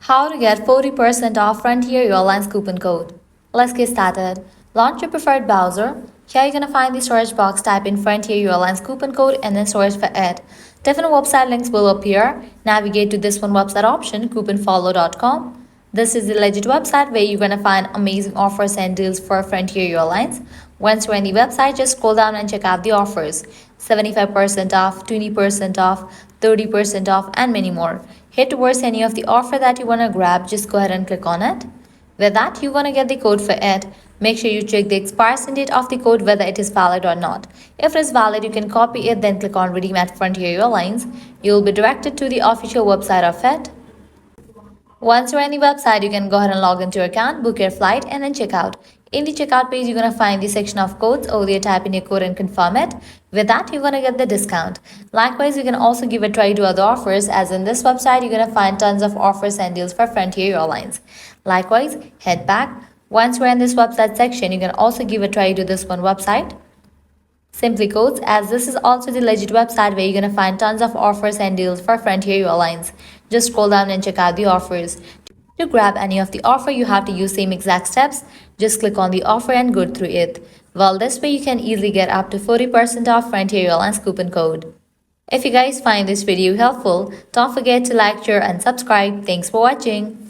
How to get 40% off Frontier Airlines coupon code. Let's get started. Launch your preferred browser. Here you're gonna find the search box, type in Frontier Airlines coupon code and then search for it. Different website links will appear. Navigate to this one website option, couponfollow.com. This is the legit website where you're gonna find amazing offers and deals for Frontier Airlines. Once you're on the website, just scroll down and check out the offers. 75% off, 20% off, 30% off, and many more. Head towards any of the offer that you want to grab, just go ahead and click on it. With that, you're going to get the code for it. Make sure you check the expiration date of the code, whether it is valid or not. If it is valid, you can copy it, then click on Redeem at Frontier Airlines. You will be directed to the official website of it. Once you're on the website, you can go ahead and log into your account, book your flight, and then check out. In the checkout page, you're going to find the section of codes. Over there, type in your code and confirm it. With that, you're going to get the discount. Likewise, you can also give a try to other offers, as in this website, you're going to find tons of offers and deals for Frontier Airlines. Likewise, head back. Once you're in this website section, you can also give a try to this one website. Simply Codes, as this is also the legit website where you're going to find tons of offers and deals for Frontier Airlines. Just scroll down and check out the offers. To grab any of the offer, you have to use same exact steps. Just click on the offer and go through it. Well, this way you can easily get up to 40% off Frontier Airlines coupon code. If you guys find this video helpful, don't forget to like, share, and subscribe. Thanks for watching.